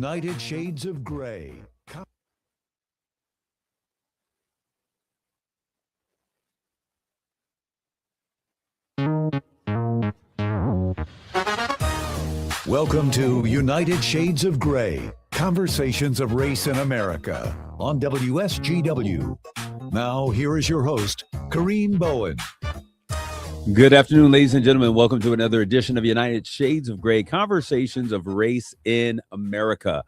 United Shades of Gray. Welcome to United Shades of Gray, Conversations of Race in America on WSGW. Now, here is your host, Kareem Bowen. Good afternoon, ladies and gentlemen. Welcome to another edition of United Shades of Gray, Conversations of Race in America.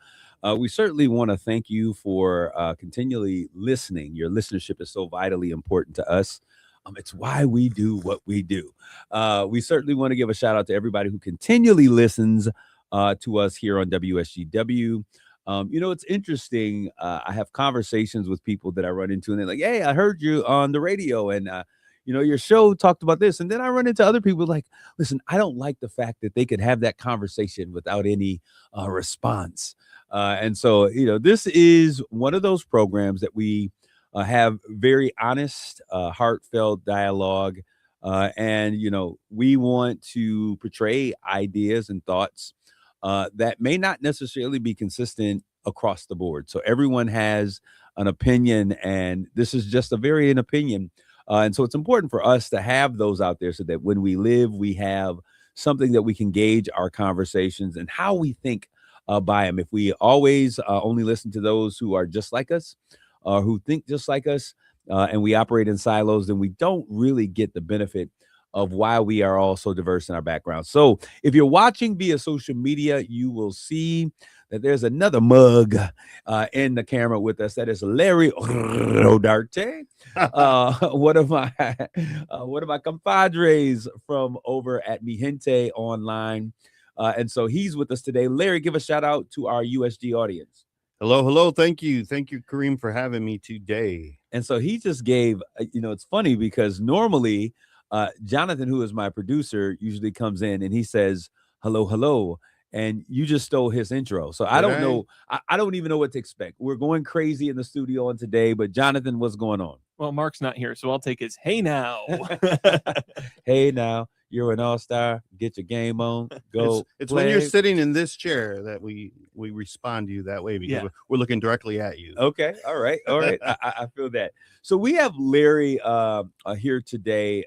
We certainly want to thank you for continually listening. Your listenership is so vitally important to us. It's why we do what we do. We certainly want to give a shout out to everybody who continually listens to us here on WSGW. It's interesting. I have conversations with people that I run into, and they're like, "Hey, I heard you on the radio, and your show talked about this." And then I run into other people like, "Listen, I don't like the fact that they could have that conversation without any response." And so, this is one of those programs that we have very honest, heartfelt dialogue. And we want to portray ideas and thoughts that may not necessarily be consistent across the board. So everyone has an opinion, and this is just an opinion. And so it's important for us to have those out there so that when we live, we have something that we can gauge our conversations and how we think by them. If we always only listen to those who are just like us, who think just like us, and we operate in silos, then we don't really get the benefit of why we are all so diverse in our background. So if you're watching via social media, you will see that there's another mug in the camera with us. That is Larry Rodarte, one of my compadres from over at Mi Gente Online. And so he's with us today. Larry, give a shout out to our USG audience. Hello. Thank you, Kareem, for having me today. And so he just gave, it's funny because normally Jonathan, who is my producer, usually comes in and he says, hello. And you just stole his intro. So I don't know. I don't even know what to expect. We're going crazy in the studio on today, but Jonathan, what's going on? Well, Mark's not here, so I'll take his hey now. Hey now. You're an all-star. Get your game on. Go. It's when you're sitting in this chair that we respond to you that way because we're looking directly at you. Okay. All right. I feel that. So we have Larry here today.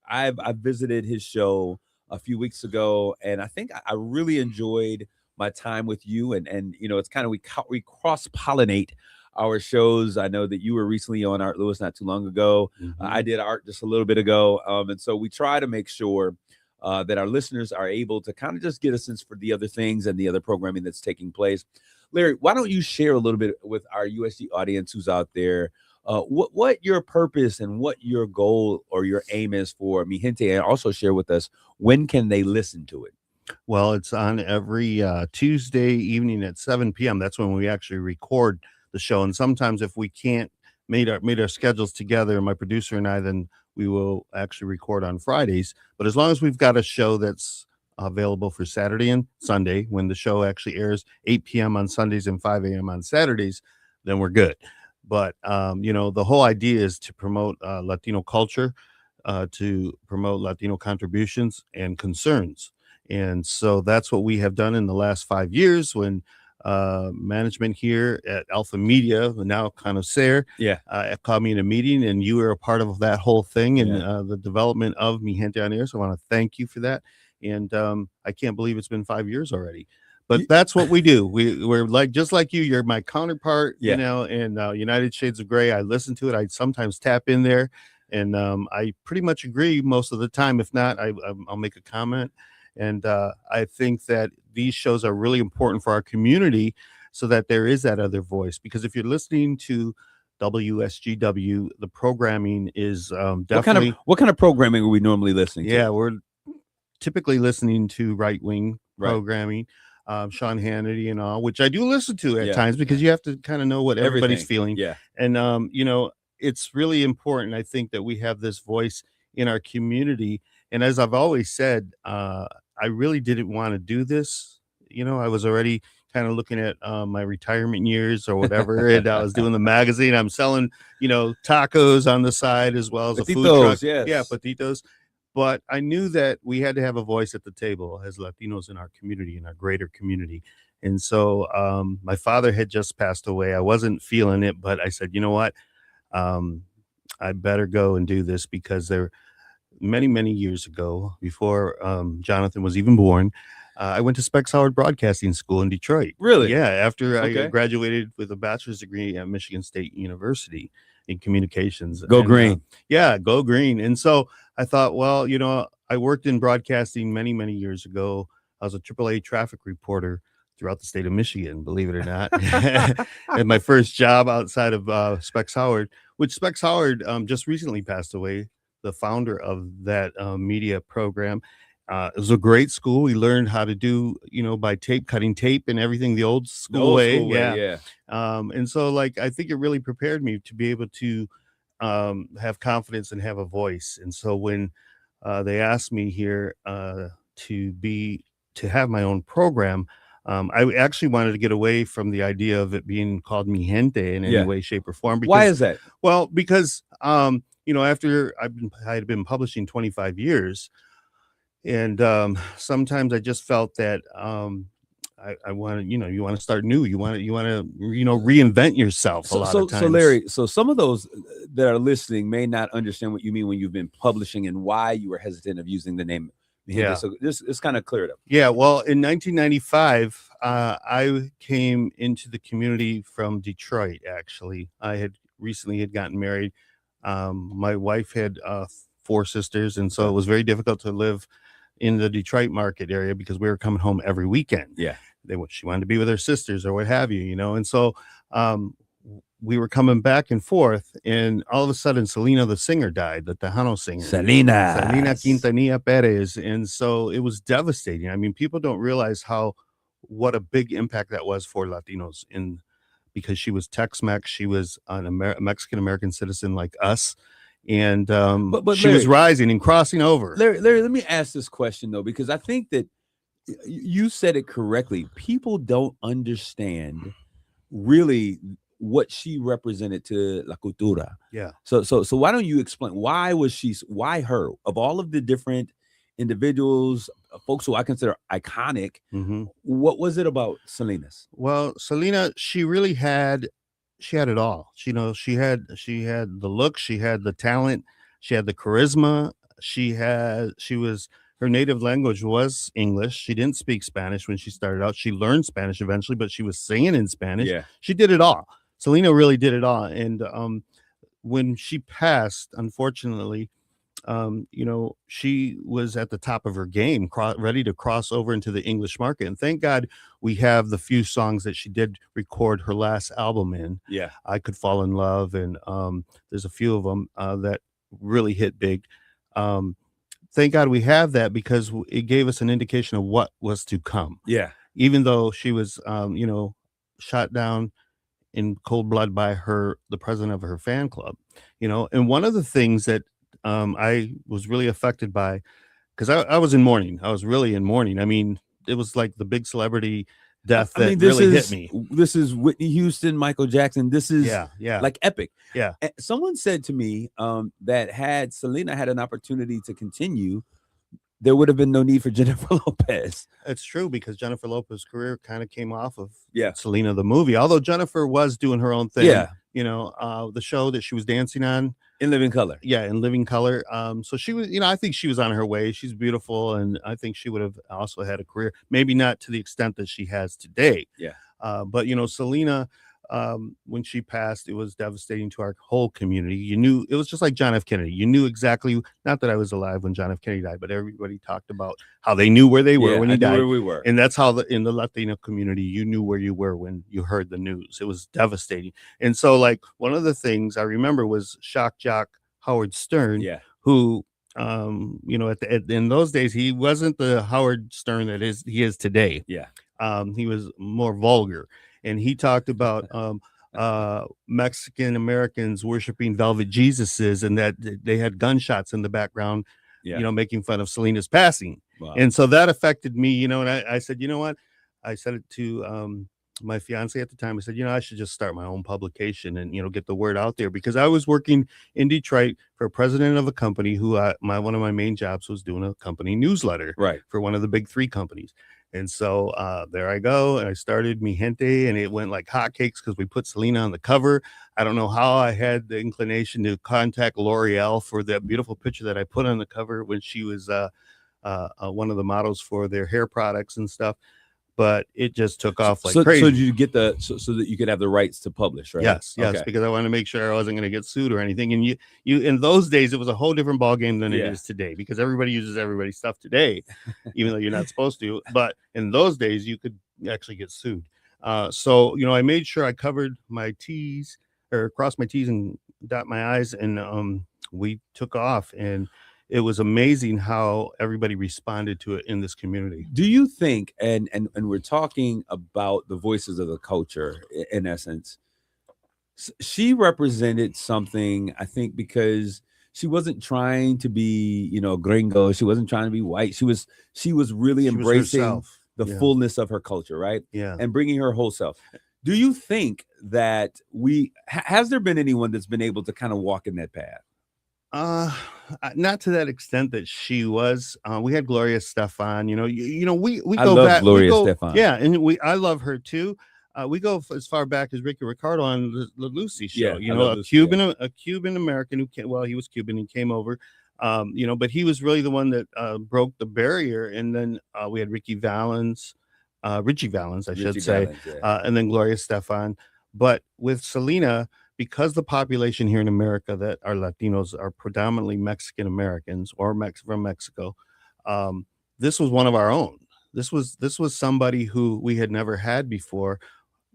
I visited his show a few weeks ago, and I think I really enjoyed my time with you. And it's kind of we cross-pollinate our shows. I know that you were recently on Art Lewis not too long ago. Mm-hmm. I did art just a little bit ago. And so we try to make sure that our listeners are able to kind of just get a sense for the other things and the other programming that's taking place. Larry, why don't you share a little bit with our USD audience who's out there, what your purpose and what your goal or your aim is for Mi Gente, and also share with us, when can they listen to it? Well, it's on every Tuesday evening at 7 p.m. That's when we actually record the show. And sometimes if we can't made our schedules together, my producer and I, then we will actually record on Fridays. But as long as we've got a show that's available for Saturday and Sunday, when the show actually airs 8 p.m. on Sundays and 5 a.m. on Saturdays, then we're good. But, the whole idea is to promote Latino culture, to promote Latino contributions and concerns. And so that's what we have done in the last 5 years when management here at Alpha Media, now Conocer, called me in a meeting, and you were a part of that whole thing and the development of Mi Gente on Air. So I want to thank you for that. And I can't believe it's been 5 years already. But that's what we do. We're like, just like you, you're my counterpart, in United Shades of Gray. I listen to it. I sometimes tap in there, and I pretty much agree most of the time. If not, I'll make a comment. And I think that these shows are really important for our community so that there is that other voice. Because if you're listening to WSGW, the programming is definitely... What kind of programming are we normally listening to? Yeah, we're typically listening to right-wing programming, Sean Hannity and all, which I do listen to at times because you have to kind of know what everybody's feeling. Yeah. And, it's really important, I think, that we have this voice in our community. And as I've always said, I really didn't want to do this. I was already kind of looking at my retirement years or whatever, and I was doing the magazine. I'm selling, tacos on the side as well as a food truck. Yes. Yeah, patitos. But I knew that we had to have a voice at the table as Latinos in our community, in our greater community. And so my father had just passed away. I wasn't feeling it, but I said, you know what? I better go and do this, because there many, many years ago, before Jonathan was even born, I went to Specs Howard Broadcasting School in Detroit. Really? Yeah, after I Okay. graduated with a bachelor's degree at Michigan State University in communications. Go And, Green. yeah, go green. And so I thought, well, I worked in broadcasting many, many years ago. I was a AAA traffic reporter throughout the state of Michigan, believe it or not. And my first job outside of Specs Howard, which Specs Howard just recently passed away, the founder of that media program. It was a great school. We learned how to do, by cutting tape and everything the old school way. Yeah. And so, like, I think it really prepared me to be able to have confidence and have a voice. And so when they asked me here to have my own program, I actually wanted to get away from the idea of it being called Mi Gente in any Yeah. way, shape, or form. Because, Why is that? well, because after I had been publishing 25 years, and sometimes I just felt that I wanted, you want to start new, you want to reinvent yourself a lot of times. So Larry, so some of those that are listening may not understand what you mean when you've been publishing and why you were hesitant of using the name. Yeah. So this kind of cleared up. Yeah, well, in 1995, I came into the community from Detroit. Actually, I had recently gotten married. My wife had 4 sisters, and so it was very difficult to live in the Detroit market area because we were coming home every weekend. Yeah, she wanted to be with her sisters or what have you, and so we were coming back and forth, and all of a sudden Selena the singer died, the Tejano singer. Selena Quintanilla Perez. And so it was devastating. I mean, people don't realize what a big impact that was for Latinos, because she was Tex-Mex. She was a Mexican-American citizen like us. And but she was rising and crossing over. Larry, let me ask this question, though, because I think that you said it correctly. People don't understand really what she represented to La Cultura. Yeah. So why don't you explain why her, of all of the different individuals, folks who I consider iconic, what was it about Selena's? Well, Selena, she really had it all. She had the look, she had the talent, she had the charisma, her native language was English. She didn't speak Spanish when she started out. She learned Spanish eventually, but she was singing in Spanish. Yeah. She did it all. Selena really did it all. And when she passed, unfortunately, she was at the top of her game, ready to cross over into the English market. And thank God we have the few songs that she did record her last album in. Yeah. I Could Fall in Love. And there's a few of them that really hit big. Thank God we have that, because it gave us an indication of what was to come. Yeah. Even though she was, shot down in cold blood by the president of her fan club, and one of the things that I was really affected by, because I was in mourning. I was really in mourning. I mean, it was like the big celebrity death that really hit me. This is Whitney Houston, Michael Jackson. This is like epic. Yeah. Someone said to me that had Selena had an opportunity to continue, there would have been no need for Jennifer Lopez. It's true, because Jennifer Lopez's career kind of came off of Yeah. Selena the movie, although Jennifer was doing her own thing. Yeah. The show that she was dancing on. In Living Color. Yeah, in Living Color. So she was, I think she was on her way. She's beautiful, and I think she would have also had a career, maybe not to the extent that she has today. Yeah. But Selena, when she passed, it was devastating to our whole community. You knew it was just like John F. Kennedy. You knew exactly, not that I was alive when John F. Kennedy died, but everybody talked about how they knew where they were when he died. Where we were. And that's how in the Latino community, you knew where you were when you heard the news. It was devastating. And so, like, one of the things I remember was shock jock Howard Stern, who, in those days, he wasn't the Howard Stern that he is today. Yeah. He was more vulgar. And he talked about Mexican Americans worshiping velvet Jesuses, and that they had gunshots in the background, making fun of Selena's passing. Wow. And so that affected me, and I said, you know what? I said it to my fiance at the time. I said, I should just start my own publication and, get the word out there, because I was working in Detroit for a president of a company who one of my main jobs was doing a company newsletter right. for one of the big 3 companies. And so there I go. And I started Mi Gente, and it went like hotcakes because we put Selena on the cover. I don't know how I had the inclination to contact L'Oreal for that beautiful picture that I put on the cover when she was one of the models for their hair products and stuff. But it just took off like crazy. So did you get so that you could have the rights to publish, right? Yes, Okay. because I wanted to make sure I wasn't going to get sued or anything. And you in those days, it was a whole different ball game than it is today, because everybody uses everybody's stuff today, even though you're not supposed to. But in those days, you could actually get sued. So I made sure I covered my T's, or crossed my T's and dot my I's, and we took off. And it was amazing how everybody responded to it in this community. Do you think, and we're talking about the voices of the culture in essence, she represented something, I think, because she wasn't trying to be, gringo. She wasn't trying to be white. She was really embracing the fullness of her culture, right? Yeah. And bringing her whole self. Do you think that has there been anyone that's been able to kind of walk in that path? Not to that extent that she was. We had Gloria Stefan. We I go love back. Gloria Stefan. Yeah, and I love her too. We go as far back as Ricky Ricardo on the Lucy show. A Cuban American who came. Well, he was Cuban. He came over. But he was really the one that broke the barrier. And then we had Richie Valens, I should say, and then Gloria Stefan. But with Selena, because the population here in America that are Latinos are predominantly Mexican Americans or from Mexico, this was one of our own. This was somebody who we had never had before.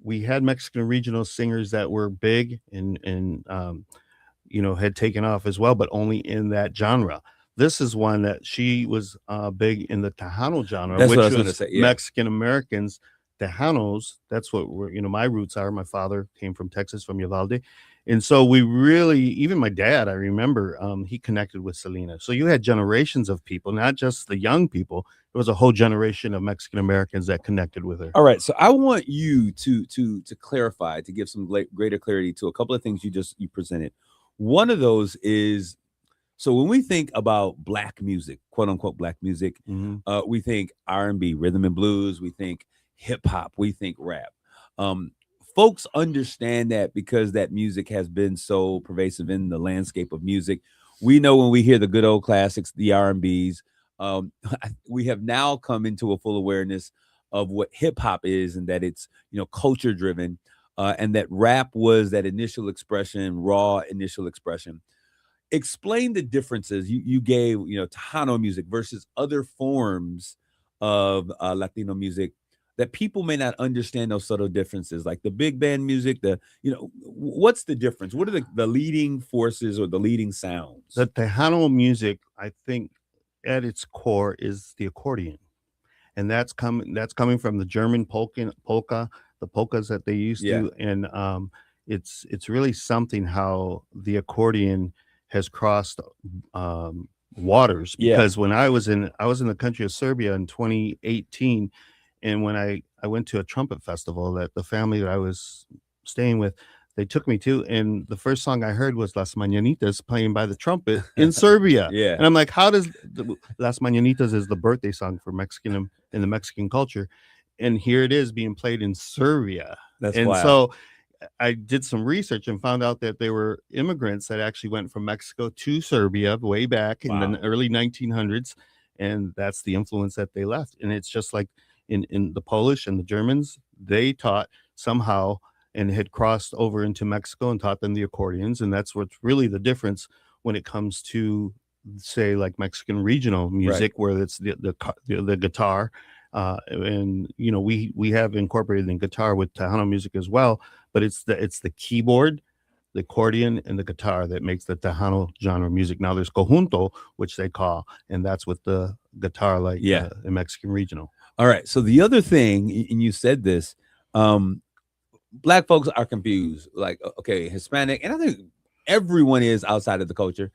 We had Mexican regional singers that were big and had taken off as well, but only in that genre. This is one that she was big in the Tejano genre, That's which what I was was gonna say, Mexican Americans. Tejanos, that's what my roots are. My father came from Texas, from Uvalde. And so we really, even my dad, I remember, he connected with Selena. So you had generations of people, not just the young people. There was a whole generation of Mexican Americans that connected with her. All right. So I want you to clarify, to give some greater clarity to a couple of things you presented. One of those is, so when we think about Black music, quote unquote Black music, we think R&B, rhythm and blues. We think hip hop, we think rap. Folks understand that because that music has been so pervasive in the landscape of music. We know when we hear the good old classics, the R&Bs, we have now come into a full awareness of what hip hop is, and that it's culture driven, and that rap was that initial expression, raw initial expression. Explain the differences you gave, Tejano music versus other forms of Latino music, that people may not understand those subtle differences, like the big band music. What's the difference? What are the leading forces or the leading sounds? The Tejano music, I think, at its core is the accordion, and that's coming from the German polka, the polkas that they used to, and it's really something how the accordion has crossed waters. Because when I was in the country of Serbia in 2018. And when I went to a trumpet festival that the family that I was staying with, they took me to, and the first song I heard was Las Mañanitas playing by the trumpet in Serbia. Yeah. And I'm like, how does Las Mañanitas is the birthday song for Mexican in the Mexican culture, and here it is being played in Serbia. That's and wild. So I did some research and found out that there were immigrants that actually went from Mexico to Serbia way back in the early 1900s, and that's the influence that they left. And it's just like in the Polish and the Germans, they taught somehow and had crossed over into Mexico and taught them the accordions. And that's what's really the difference when it comes to, say, like Mexican regional music, where it's the guitar. And we have incorporated in guitar with Tejano music as well, but it's the keyboard, the accordion, and the guitar that makes the Tejano genre music. Now there's conjunto, which they call, and that's with the guitar, like in Mexican regional. All right. So the other thing, and you said this, Black folks are confused. Like, okay, Hispanic, and I think everyone is outside of the culture.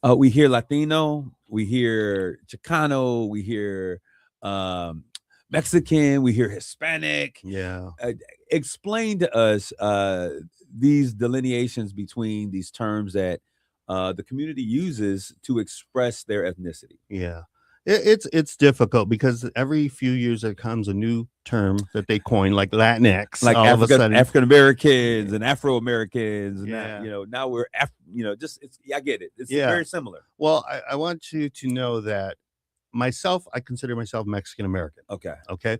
We hear Latino, we hear Chicano, we hear Mexican, we hear Hispanic. Yeah. Explain to us these delineations between these terms that the community uses to express their ethnicity. Yeah. It's difficult because every few years there comes a new term that they coin, like Latinx. Like all of a sudden, African Americans and Afro Americans, and Yeah. that, now we're just I get it. It's Yeah. very similar. Well, I want you to know that myself, I consider myself Mexican American. Okay. Okay.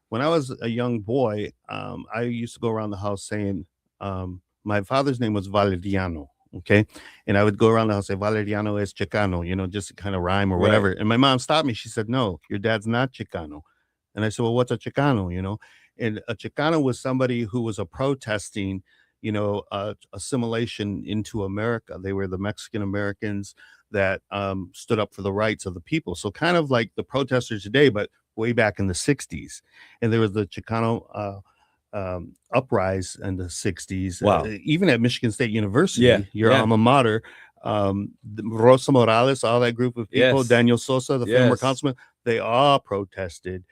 When I was a young boy, I used to go around the house saying, my father's name was Valeriano. Okay. And I would go around the house and say, Valeriano es Chicano, just to kind of rhyme or Right. whatever. And my mom stopped me. She said, no, your dad's not Chicano. And I said, well, what's a Chicano? And a Chicano was somebody who was protesting, assimilation into America. They were the Mexican Americans that stood up for the rights of the people. So kind of like the protesters today, but way back in the 60s. And there was the Chicano uprise in the 60s. Wow. Even at Michigan State University, Yeah, your yeah. alma mater, Rosa Morales, all that group of people, Yes. Daniel Sosa, the former Yes. councilman, they all protested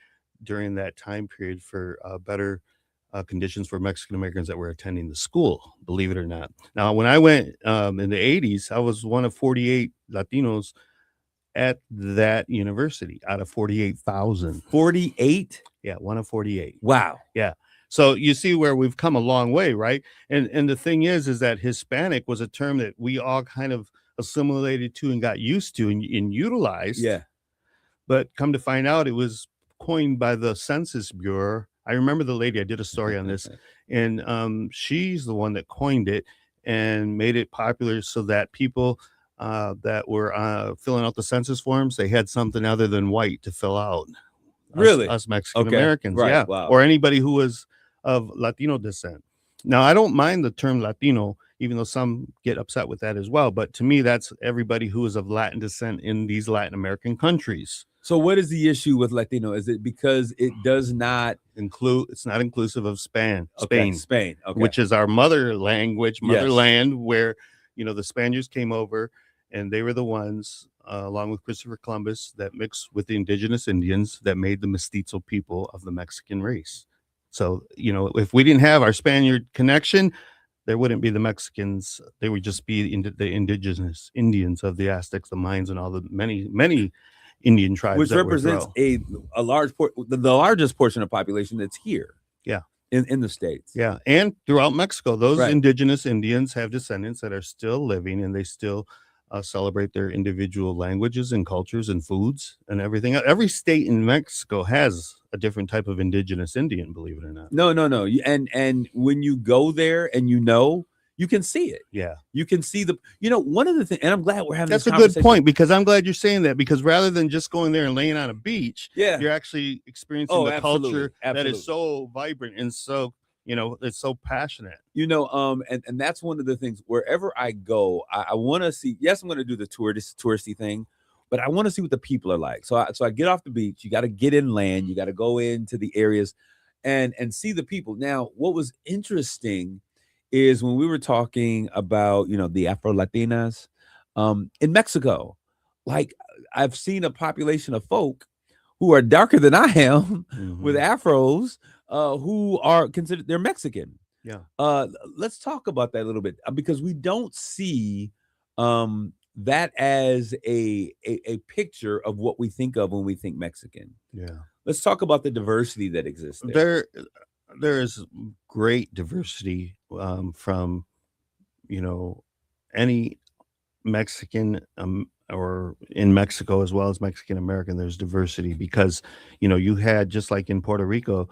during that time period for better conditions for Mexican Americans that were attending the school, believe it or not. Now, when I went in the 80s, I was one of 48 Latinos at that university out of 48,000. 48. Yeah, one of 48. Wow. Yeah. So you see where we've come a long way, right? And the thing is that Hispanic was a term that we all kind of assimilated to and got used to and utilized. Yeah. But come to find out, it was coined by the Census Bureau. I remember the lady, I did a story on this, and she's the one that coined it and made it popular so that people that were filling out the census forms, they had something other than white to fill out. Really? Us Mexican Okay. Americans, Right. yeah. Wow. Or anybody who was of Latino descent. Now, I don't mind the term Latino, even though some get upset with that as well. But to me, that's everybody who is of Latin descent in these Latin American countries. So what is the issue with Latino? Is it because it does not include? It's not inclusive of Spain, Spain, okay. which is our mother language, Yes. motherland, where the Spaniards came over, and they were the ones, along with Christopher Columbus, that mixed with the indigenous Indians that made the mestizo people of the Mexican race. So if we didn't have our Spaniard connection, there wouldn't be the Mexicans. They would just be the indigenous Indians of the Aztecs, the Mayans, and all the many Indian tribes, which that represents a large the largest portion of population that's here. Yeah. In the States. Yeah. And throughout Mexico, those Right. indigenous Indians have descendants that are still living, and they still celebrate their individual languages and cultures and foods and everything. Every state in Mexico has a different type of indigenous Indian, believe it or not. No. And when you go there and you can see it. Yeah. You can see one of the things, and I'm glad we're having That's this a good conversation. point, because I'm glad you're saying that, because rather than just going there and laying on a beach, Yeah. you're actually experiencing the absolutely, culture that absolutely. is so vibrant and so, it's so passionate. And that's one of the things. Wherever I go, I want to see. Yes, I'm going to do the touristy thing, but I want to see what the people are like. So I get off the beach. You got to get inland. You got to go into the areas and see the people. Now, what was interesting is when we were talking about the Afro Latinas in Mexico, like I've seen a population of folk who are darker than I am with afros who are considered, they're Mexican. Yeah. Let's talk about that a little bit, because we don't see that as a picture of what we think of when we think Mexican. Yeah. Let's talk about the diversity that exists there. There is great diversity from any Mexican or in Mexico, as well as Mexican American. There's diversity because you had, just like in Puerto Rico,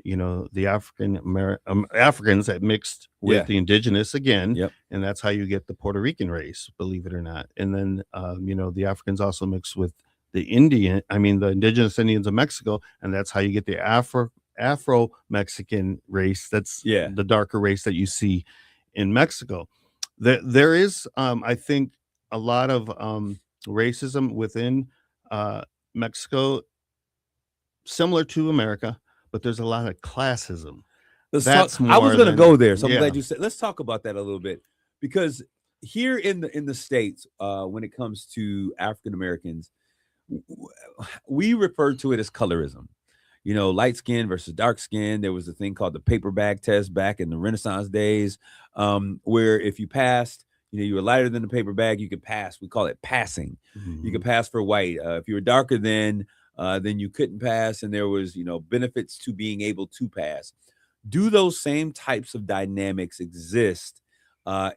the Africans that mixed with the indigenous again. Yep. And that's how you get the Puerto Rican race, believe it or not. And then the Africans also mix with the indigenous Indians of Mexico, and that's how you get the Afro-Mexican race. That's the darker race that you see in Mexico. There is, I think, a lot of racism within Mexico, similar to America, but there's a lot of classism. I was going to go there, so I'm glad you said. Let's talk about that a little bit, because here in the States, when it comes to African Americans, we refer to it as colorism. Light skin versus dark skin. There was a thing called the paper bag test back in the Renaissance days, where if you passed, you were lighter than the paper bag, you could pass. We call it passing. Mhm. You could pass for white. If you were darker then you couldn't pass, and there was, benefits to being able to pass. Do those same types of dynamics exist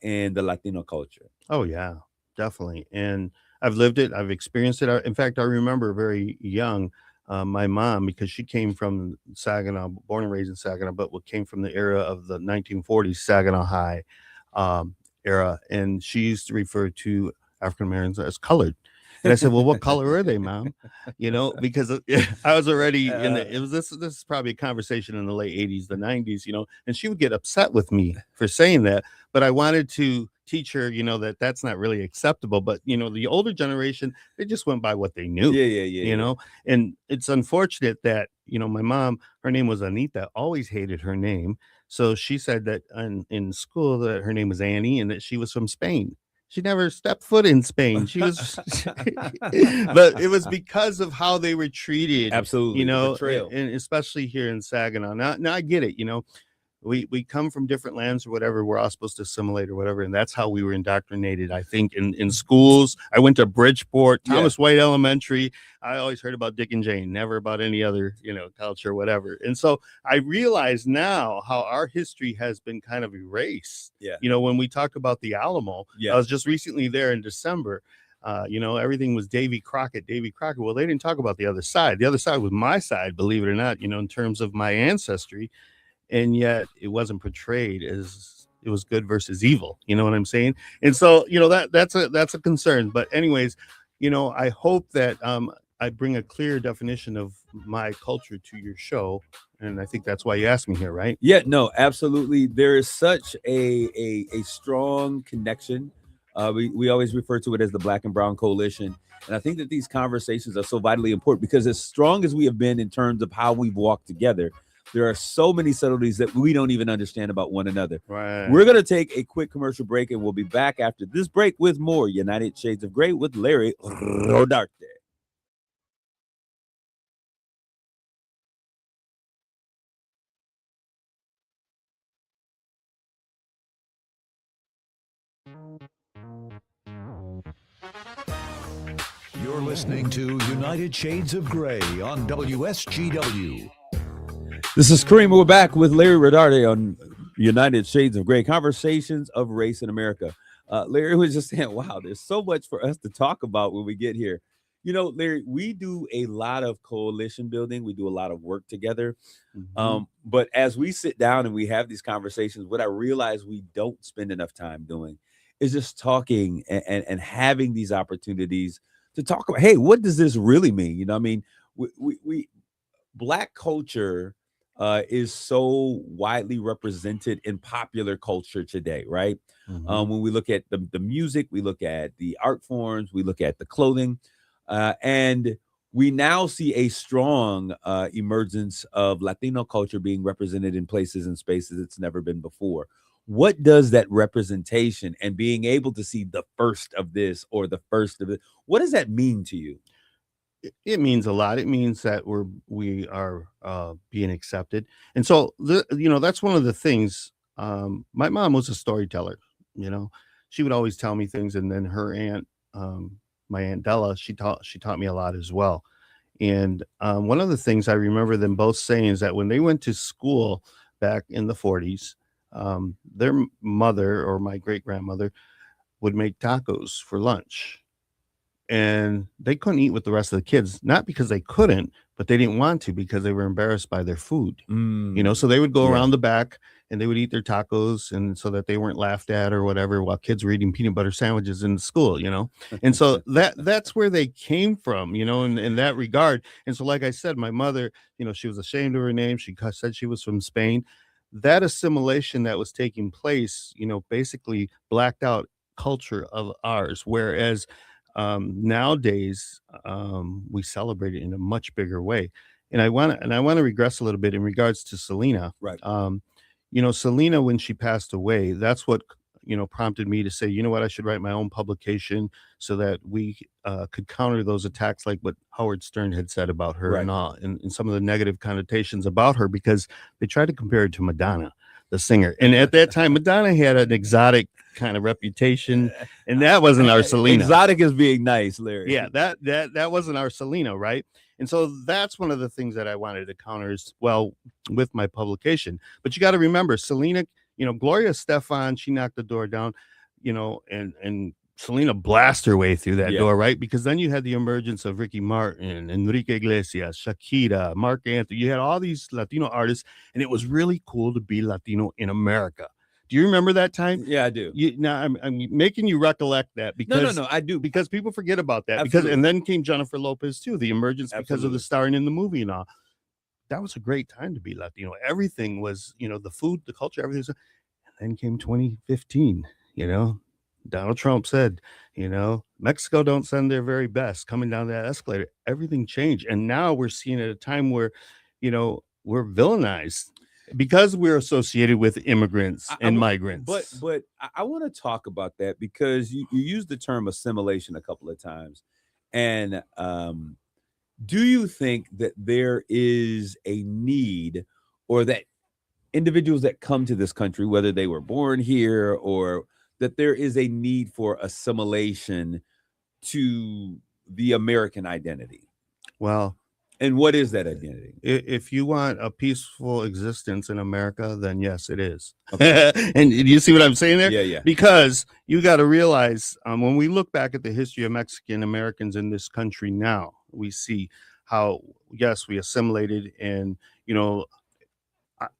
in the Latino culture? Oh yeah, definitely. And I've lived it. I've experienced it. In fact, I remember very young, my mom, because she came from Saginaw, born and raised in Saginaw, but what came from the era of the 1940s Saginaw High era, and she used to refer to African Americans as colored. And I said, "Well, what color are they, Mom?" Because I was already in the. It was this. This is probably a conversation in the late '80s, the '90s. And she would get upset with me for saying that, but I wanted to teach her, that that's not really acceptable. But the older generation, they just went by what they knew. Yeah. And it's unfortunate that my mom, her name was Anita, always hated her name. So she said that in school that her name was Annie and that she was from Spain. She never stepped foot in Spain. She was, but it was because of how they were treated. Absolutely, the betrayal. And especially here in Saginaw. Now I get it. We come from different lands or whatever. We're all supposed to assimilate or whatever, and that's how we were indoctrinated. I think in schools. I went to Bridgeport, Thomas White Elementary. I always heard about Dick and Jane, never about any other culture or whatever. And so I realize now how our history has been kind of erased. When we talk about the Alamo, I was just recently there in December. Everything was Davy Crockett. Well, they didn't talk about the other side. The other side was my side, believe it or not. In terms of my ancestry. And yet it wasn't portrayed as it was good versus evil. You know what I'm saying? And so, that's a concern. But anyways, I hope that I bring a clear definition of my culture to your show. And I think that's why you asked me here, right? Yeah, no, absolutely. There is such a strong connection. We always refer to it as the Black and Brown Coalition. And I think that these conversations are so vitally important because as strong as we have been in terms of how we've walked together, there are so many subtleties that we don't even understand about one another. Right. We're going to take a quick commercial break, and we'll be back after this break with more United Shades of Gray with Larry Rodarte. You're listening to United Shades of Gray on WSGW. This is Kareem. We're back with Larry Rodarte on United Shades of Gray, Conversations of Race in America. Larry was just saying, wow, there's so much for us to talk about when we get here. Larry, we do a lot of coalition building. We do a lot of work together. Mm-hmm. But as we sit down and we have these conversations, what I realize we don't spend enough time doing is just talking and having these opportunities to talk about, hey, what does this really mean? We Black culture is so widely represented in popular culture today, right? Mm-hmm. When we look at the music, we look at the art forms, we look at the clothing, and we now see a strong emergence of Latino culture being represented in places and spaces it's never been before. What does that representation and being able to see the first of this or the first of it, what does that mean to you? It means a lot. It means that we are being accepted. And so that's one of the things. My mom was a storyteller. She would always tell me things, and then her aunt, my aunt Della, she taught me a lot as well. And one of the things I remember them both saying is that when they went to school back in the 40s, their mother or my great grandmother would make tacos for lunch. And they couldn't eat with the rest of the kids, not because they couldn't, but they didn't want to because they were embarrassed by their food. So they would go around the back and they would eat their tacos, and so that they weren't laughed at or whatever while kids were eating peanut butter sandwiches in school. And so that's where they came from, in that regard. And so, like I said, my mother, she was ashamed of her name. She said she was from Spain. That assimilation that was taking place, basically blacked out culture of ours, whereas nowadays we celebrate it in a much bigger way. And I want to regress a little bit in regards to Selena. Right. Selena, when she passed away, that's what prompted me to say, what, I should write my own publication so that we could counter those attacks, like what Howard Stern had said about her, Right. and all, and some of the negative connotations about her, because they tried to compare it to Madonna, the singer. And at that time, Madonna had an exotic kind of reputation, and that wasn't our Selena. Exotic is being nice, Larry. Yeah, that wasn't our Selena, right? And so that's one of the things that I wanted to counter as well with my publication. But you got to remember, Selena, Gloria Estefan, she knocked the door down, and Selena blasted her way through that door, right? Because then you had the emergence of Ricky Martin, Enrique Iglesias, Shakira, Marc Anthony. You had all these Latino artists, and it was really cool to be Latino in America. Do you remember that time? Yeah, I do. Now I'm making you recollect that because no, I do, because people forget about that. Absolutely. And then came Jennifer Lopez too, the emergence because of Absolutely. the starring in the movie and all. That was a great time to be Latino. Everything was, the food, the culture, everything was. And then came 2015. Donald Trump said, Mexico don't send their very best coming down that escalator. Everything changed, and now we're seeing at a time where, we're villainized because we're associated with immigrants and migrants. But I want to talk about that because you used the term assimilation a couple of times. And do you think that there is a need, or that individuals that come to this country, whether they were born here, or that there is a need for assimilation to the American identity? Well, and what is that identity? If you want a peaceful existence in America, then yes, it is. Okay. And do you see what I'm saying there? Yeah. Because you got to realize when we look back at the history of Mexican Americans in this country now, we see how, yes, we assimilated. And,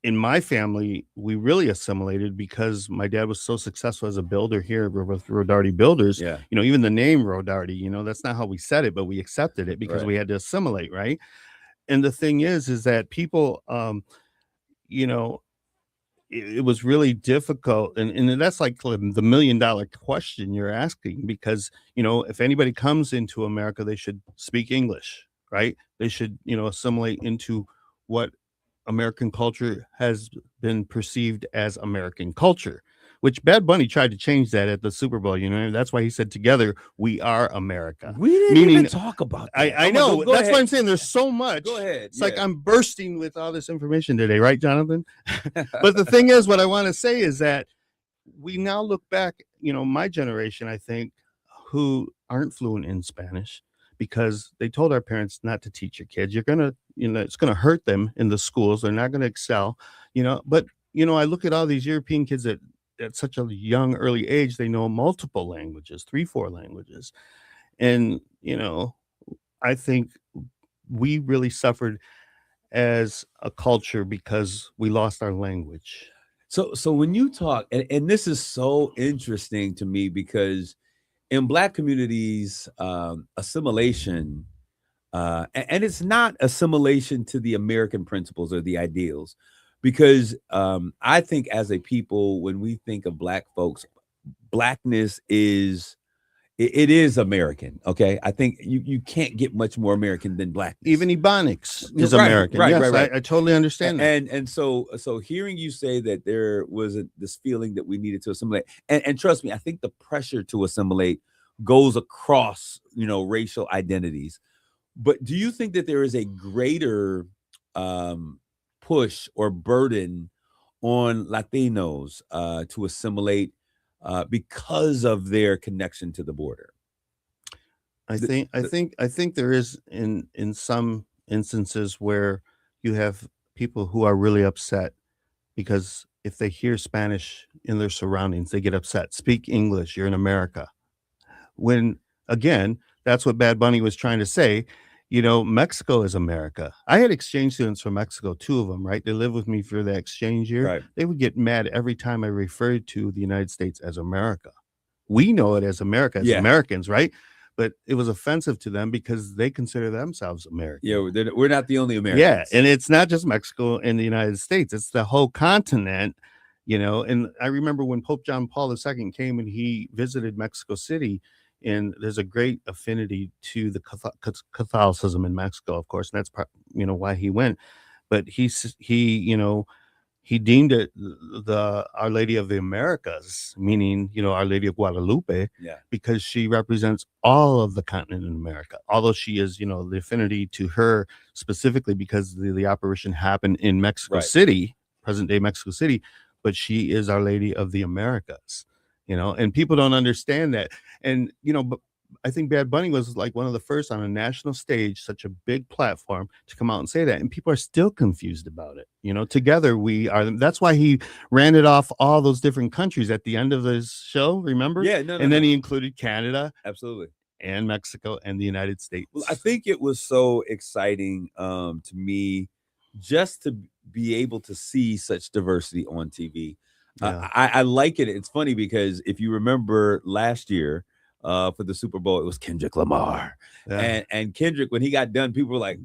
in my family, we really assimilated because my dad was so successful as a builder here with Rodarty Builders. Yeah. Even the name Rodarty, that's not how we said it, but we accepted it because Right. we had to assimilate, right? And the thing is that people, it was really difficult. And that's like the $1 million question you're asking, because, if anybody comes into America, they should speak English, right? They should, assimilate into what American culture has been perceived as American culture, which Bad Bunny tried to change that at the Super Bowl. That's why he said, "Together we are America." We didn't even talk about that. I know. Go That's ahead. why I'm saying there's so much. Go ahead. It's like I'm bursting with all this information today, right, Jonathan? But the thing is, what I want to say is that we now look back, my generation, I think, who aren't fluent in Spanish, because they told our parents not to teach your kids. You're going to, it's going to hurt them in the schools. They're not going to excel, but, I look at all these European kids at such a young, early age, they know multiple languages, 3-4 languages. And, I think we really suffered as a culture because we lost our language. So when you talk, and this is so interesting to me, because in Black communities, assimilation, and it's not assimilation to the American principles or the ideals, because I think as a people, when we think of Black folks, Blackness is American. Okay, I think you can't get much more American than Blackness. Even Ebonics is Right, American. right, Yes, right. I totally understand that. And so hearing you say that there was this feeling that we needed to assimilate, and trust me, I think the pressure to assimilate goes across, racial identities. But do you think that there is a greater push or burden on Latinos to assimilate because of their connection to the border? I think there is in some instances where you have people who are really upset because if they hear Spanish in their surroundings, they get upset. Speak English. You're in America. When, again, that's what Bad Bunny was trying to say. Mexico is America. I had exchange students from Mexico, 2 of them, right? They lived with me for the exchange year. Right. They would get mad every time I referred to the United States as America. We know it as America, as Americans, right? But it was offensive to them because they consider themselves American. Yeah, we're not the only Americans. Yeah, and it's not just Mexico and the United States. It's the whole continent, And I remember when Pope John Paul II came and he visited Mexico City, and there's a great affinity to the Catholicism in Mexico, of course, and that's why he went. But he deemed it the Our Lady of the Americas, meaning Our Lady of Guadalupe, because she represents all of the continent in America. Although she is, the affinity to her specifically because the apparition happened in Mexico City, present day Mexico City, but she is Our Lady of the Americas. and people don't understand that. And, but I think Bad Bunny was like one of the first on a national stage, such a big platform, to come out and say that. And people are still confused about it. Together we are. That's why he ran it off all those different countries at the end of his show, remember? Yeah, no, and then he included Canada. Absolutely. And Mexico and the United States. Well, I think it was so exciting to me just to be able to see such diversity on TV. Yeah. I like it. It's funny because if you remember last year for the Super Bowl, it was Kendrick Lamar. Yeah. And Kendrick, when he got done, people were like,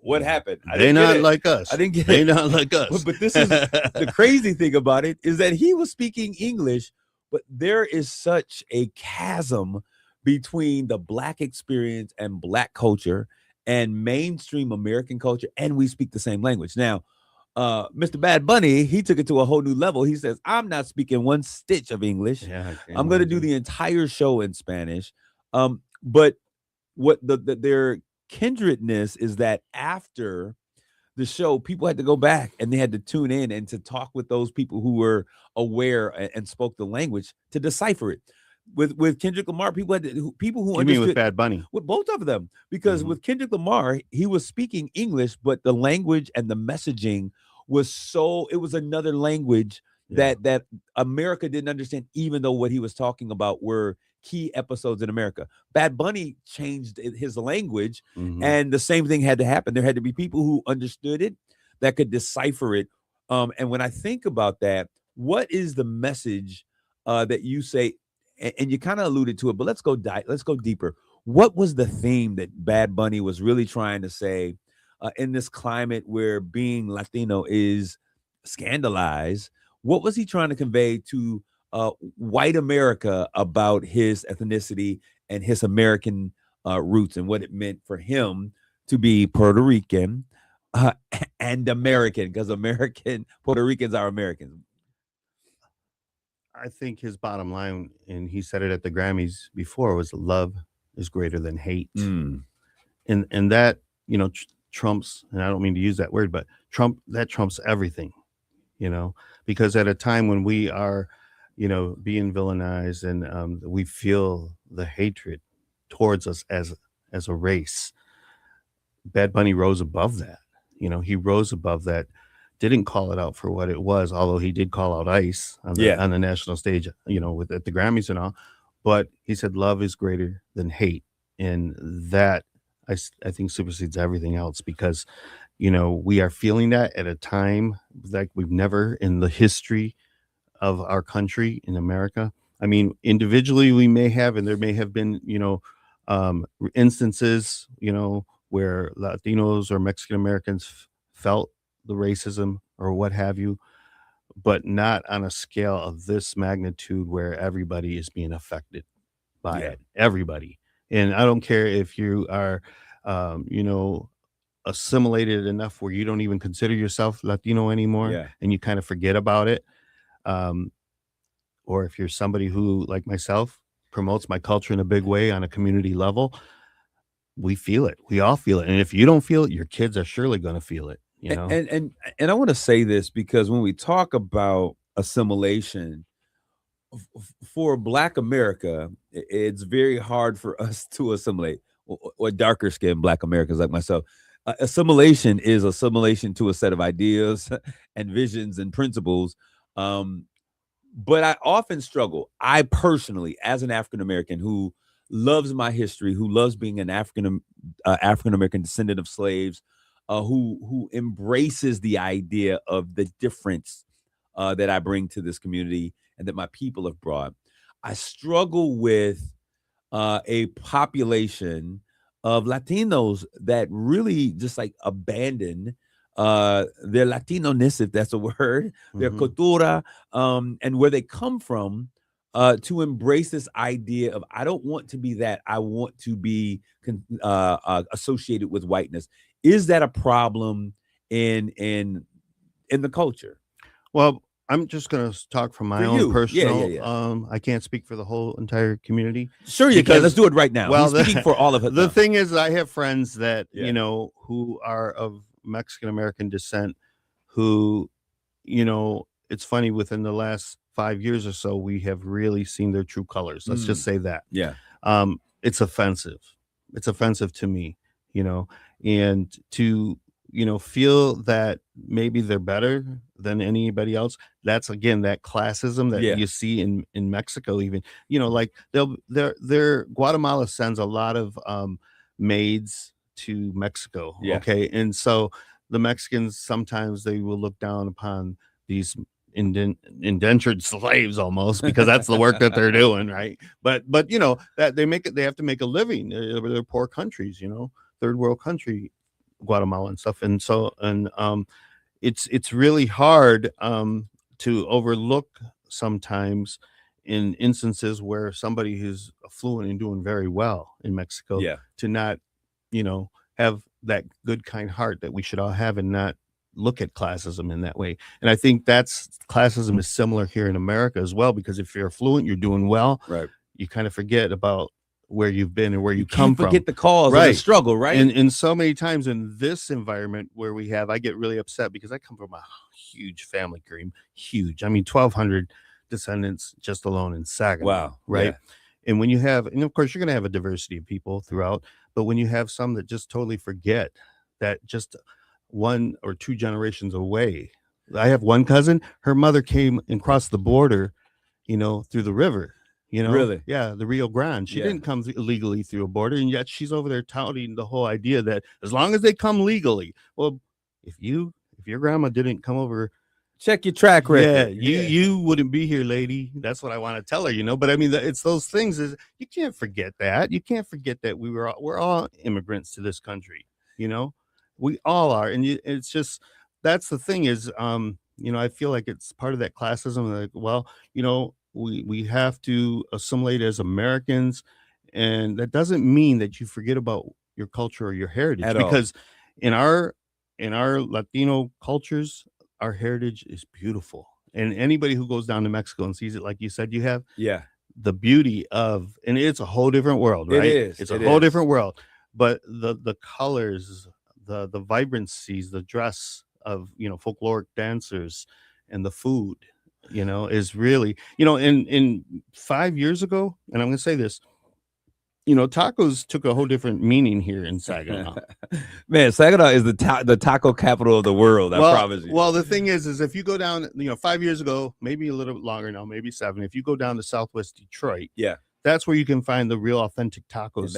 what happened? They not like us. I didn't get they it. not like us. But this is the crazy thing about it is that he was speaking English, but there is such a chasm between the Black experience and Black culture and mainstream American culture, and we speak the same language. Now, Mr. Bad Bunny, he took it to a whole new level. He says, I'm not speaking one stitch of English. Yeah, I'm going to do the entire show in Spanish. But what their kindredness is that after the show, people had to go back and they had to tune in and to talk with those people who were aware and spoke the language to decipher it. With Kendrick Lamar, people who you understood. mean with Bad Bunny? With both of them, because with Kendrick Lamar, he was speaking English, but the language and the messaging was it was another language that America didn't understand, even though what he was talking about were key episodes in America. Bad Bunny changed his language, and the same thing had to happen. There had to be people who understood it, that could decipher it. And when I think about that, what is the message that you say? And you kind of alluded to it, but let's go deeper. What was the theme that Bad Bunny was really trying to say in this climate where being Latino is scandalized? What was he trying to convey to white America about his ethnicity and his American roots and what it meant for him to be Puerto Rican and American? Because Puerto Ricans are Americans. I think his bottom line, and he said it at the Grammys before, was love is greater than hate. And that, trumps, and I don't mean to use that word, but that trumps everything, because at a time when we are, being villainized and we feel the hatred towards us as a race, Bad Bunny rose above that. He rose above that. Didn't call it out for what it was, although he did call out ICE on the national stage, at the Grammys and all. But he said love is greater than hate, and that I think supersedes everything else, because we are feeling that at a time like we've never in the history of our country in America. I mean, individually we may have, and there may have been instances where Latinos or Mexican Americans felt the racism or what have you, but not on a scale of this magnitude where everybody is being affected by it. Everybody. And I don't care if you are assimilated enough where you don't even consider yourself Latino anymore, and you kind of forget about it, or if you're somebody who, like myself, promotes my culture in a big way on a community level. We feel it. We all feel it. And if you don't feel it, your kids are surely going to feel it. And I want to say this, because when we talk about assimilation for Black America, it's very hard for us to assimilate, or darker skinned Black Americans like myself. Assimilation is assimilation to a set of ideas and visions and principles. But I often struggle. I personally, as an African American who loves my history, who loves being an African American descendant of slaves, who embraces the idea of the difference that I bring to this community and that my people have brought. I struggle with a population of Latinos that really just like abandon their Latino-ness, if that's a word, their cultura, and where they come from, to embrace this idea of, I don't want to be that. I want to be associated with whiteness. Is that a problem in the culture? Well, I'm just going to talk from my own personal. Yeah. I can't speak for the whole entire community. Sure, you can. Let's do it right now. Well, speaking for all of it. The thing is, I have friends that who are of Mexican American descent, who it's funny, within the last 5 years or so, we have really seen their true colors. Let's just say that. Yeah. It's offensive. It's offensive to me, and to, feel that maybe they're better than anybody else. That's, again, that classism that you see in Mexico, even, like their Guatemala sends a lot of maids to Mexico. Yeah. Okay. And so the Mexicans, sometimes they will look down upon these indentured slaves, almost, because that's the work that they're doing, right? But that they have to make a living. They're poor countries, third world country, Guatemala and stuff. And so, it's really hard to overlook sometimes in instances where somebody who's affluent and doing very well in Mexico to not, have that good, kind heart that we should all have, and not look at classism in that way. And I think classism is similar here in America as well, because if you're affluent, you're doing well, right, you kind of forget about where you've been and where you come from. Forget the cause of the struggle, right? And so many times in this environment where I get really upset, because I come from a huge family, Kareem, huge. I mean, 1,200 descendants just alone in Saginaw. Wow. Right. Yeah. And when you have, and of course you're going to have a diversity of people throughout, but when you have some that just totally forget that just 1 or 2 generations away. I have one cousin, her mother came and crossed the border, through the river, Really? Yeah, the Rio Grande. She didn't come illegally through a border, and yet she's over there touting the whole idea that as long as they come legally, well, if your grandma didn't come over, check your track record. You wouldn't be here, lady. That's what I want to tell her, But I mean, it's those things. Is you can't forget that. You can't forget that we're all immigrants to this country. We all are, and it's just, that's the thing is, I feel like it's part of that classism. Like, well, we have to assimilate as Americans, and that doesn't mean that you forget about your culture or your heritage. At because in our Latino cultures, our heritage is beautiful. And anybody who goes down to Mexico and sees it, like you said, you have the beauty of, and it's a whole different world, right? It's a whole different world. But the colors, the vibrancies, the dress of, folkloric dancers, and the food, is really, in 5 years ago, and I'm going to say this, tacos took a whole different meaning here in Saginaw. Man, Saginaw is the taco capital of the world. I promise you. Well, the thing is if you go down, 5 years ago, maybe a little bit longer now, maybe 7, if you go down to Southwest Detroit, that's where you can find the real authentic tacos.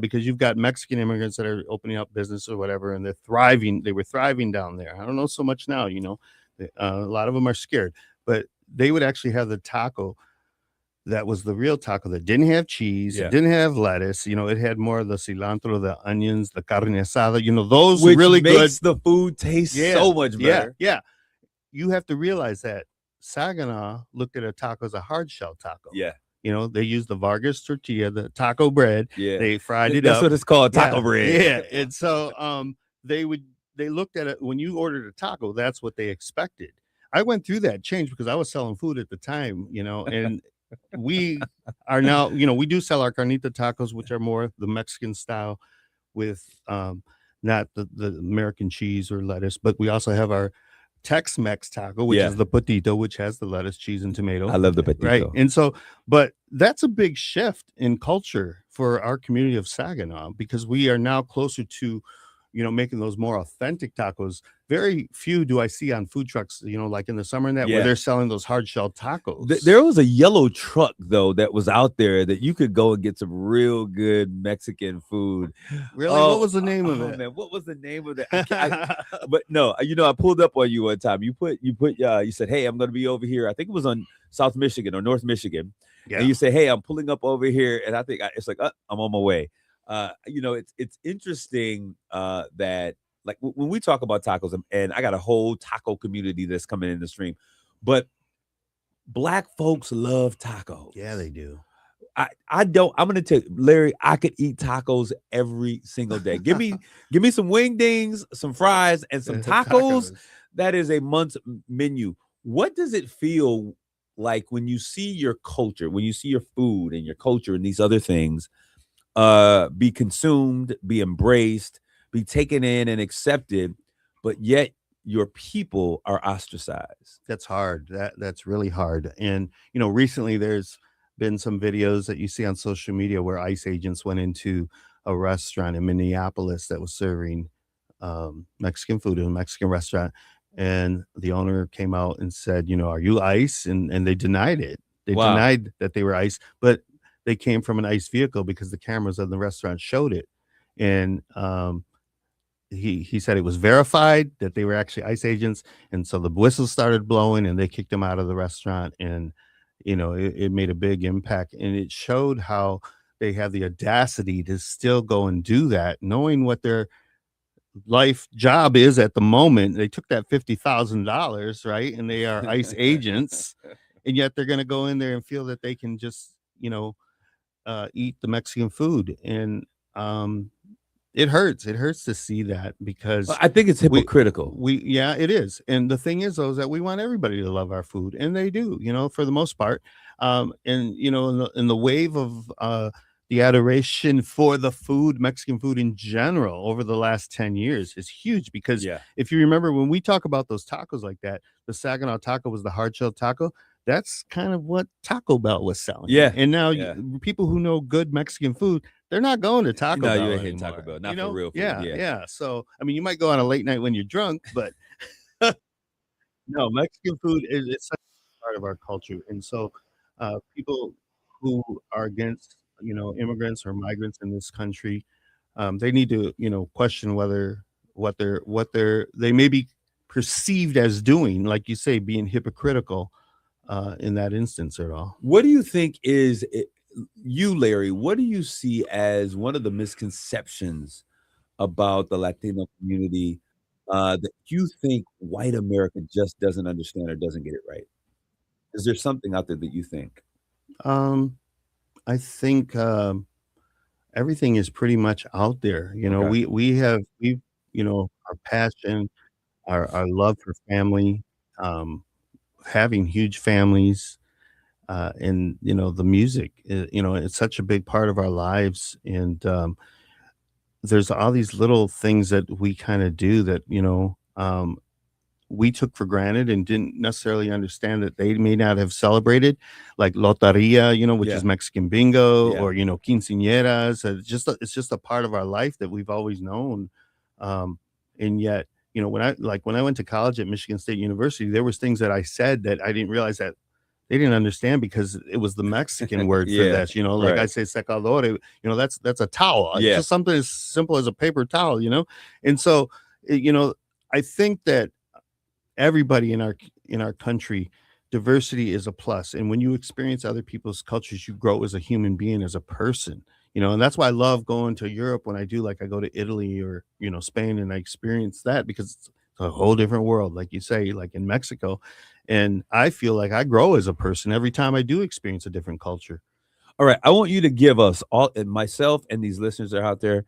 Because you've got Mexican immigrants that are opening up business or whatever, and they're thriving. They were thriving down there. I don't know so much now, a lot of them are scared, but they would actually have the taco that was the real taco, that didn't have cheese, it didn't have lettuce, it had more of the cilantro, the onions, the carne asada, those which really makes good. The food taste so much better. Yeah. You have to realize that Saginaw looked at a taco as a hard shell taco. They used the Vargas tortilla, the taco bread. They fried it up. That's what it's called, taco bread. And so they looked at it when you ordered a taco, that's what they expected. I went through that change because I was selling food at the time, and we are now, we do sell our carnita tacos, which are more the Mexican style with not the American cheese or lettuce, but we also have our Tex-Mex taco, which is the potito, which has the lettuce, cheese, and tomato. I love the potito. Right. And so, but that's a big shift in culture for our community of Saginaw, because we are now closer to, making those more authentic tacos. Very few do I see on food trucks, like in the summer and that, where they're selling those hard shell tacos. There was a yellow truck, though, that was out there that you could go and get some real good Mexican food. Really? What was the name of it? Man, what was the name of that? But no, I pulled up on you one time. You said, hey, I'm going to be over here. I think it was on South Michigan or North Michigan. And you say, hey, I'm pulling up over here. And I think it's like, I'm on my way. It's interesting that, like, when we talk about tacos, and I got a whole taco community that's coming in the stream, but Black folks love tacos. Yeah, they do. I don't. I'm gonna tell you, Larry, I could eat tacos every single day. Give me some wingdings, some fries, and some tacos. That is a month's menu. What does it feel like when you see your culture, when you see your food and your culture and these other things be consumed, be embraced, be taken in and accepted, but yet your people are ostracized. That's hard. That's really hard. And recently there's been some videos that you see on social media where ICE agents went into a restaurant in Minneapolis that was serving Mexican food in a Mexican restaurant, and the owner came out and said, "Are you ICE?" And they denied it. They Wow. denied that they were ICE, but they came from an ICE vehicle because the cameras of the restaurant showed it. And he said it was verified that they were actually ICE agents, and so the whistles started blowing, and they kicked him out of the restaurant. And it made a big impact, and it showed how they have the audacity to still go and do that, knowing what their life job is at the moment. They took that $50,000, right? And they are ICE agents, and yet they're going to go in there and feel that they can just eat the Mexican food. And it hurts to see that, because Well, I think it's hypocritical. yeah, it is. And the thing is, though, is that we want everybody to love our food, and they do, for the most part. And in the wave of the adoration for the food, Mexican food in general, over the last 10 years is huge. Because Yeah. if you remember, when we talk about those tacos like that, the Saginaw taco was the hard shell taco. That's kind of what Taco Bell was selling. Yeah. And now Yeah. people who know good Mexican food, they're not going to Taco No, Bell you ain't hitting Taco anymore, Bell, not for real food, Yeah, yeah. yeah. So, I mean, you might go on a late night when you're drunk, but no, Mexican food it's such a part of our culture. And so, people who are against, immigrants or migrants in this country, they need to, question whether they may be perceived as doing, like you say, being hypocritical in that instance at all. What do you think is you, Larry? What do you see as one of the misconceptions about the Latino community that you think white America just doesn't understand or doesn't get it right? Is there something out there that you think? I think everything is pretty much out there. Okay. We've our passion, our love for family, having huge families, and the music. It's such a big part of our lives. And there's all these little things that we kind of do that we took for granted and didn't necessarily understand that they may not have celebrated, like loteria, which Yeah. is Mexican bingo, Yeah. or quinceañeras. It's just a part of our life that we've always known. And yet, when I went to college at Michigan State University, there was things that I said that I didn't realize that they didn't understand, because it was the Mexican word for Yeah, that. Like I right. say secador, that's a towel. It's Yeah. just something as simple as a paper towel. And so, I think that everybody in our country, diversity is a plus. And when you experience other people's cultures, you grow as a human being, as a person. And that's why I love going to Europe when I do. Like, I go to Italy or Spain, and I experience that, because it's a whole different world, like you say, like in Mexico. And I feel like I grow as a person every time I do experience a different culture. All right. I want you to give us all, and myself and these listeners that are out there,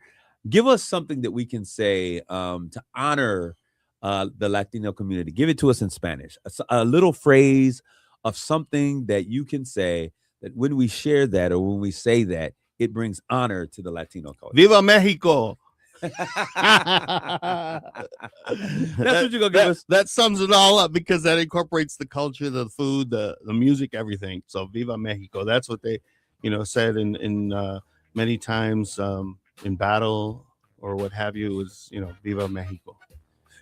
give us something that we can say to honor the Latino community. Give it to us in Spanish. A little phrase of something that you can say that when we share that, or when we say that, it brings honor to the Latino culture. Viva Mexico. That's what you're gonna give us. That sums it all up, because that incorporates the culture, the food, the music, everything. So Viva Mexico. That's what they, said in many times in battle or what have you. Was Viva Mexico.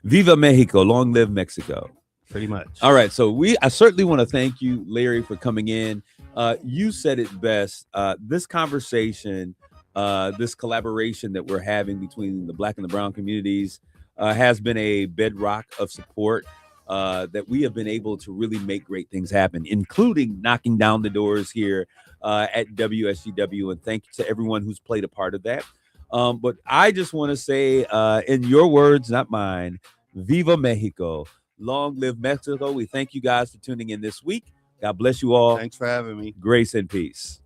Viva Mexico. Long live Mexico. Pretty much. All right. So I certainly want to thank you, Larry, for coming in. You said it best. This conversation, this collaboration that we're having between the Black and the brown communities has been a bedrock of support that we have been able to really make great things happen, including knocking down the doors here at WSGW. And thank you to everyone who's played a part of that. But I just want to say, in your words, not mine, Viva Mexico. Long live Mexico. We thank you guys for tuning in this week. God bless you all. Thanks for having me. Grace and peace.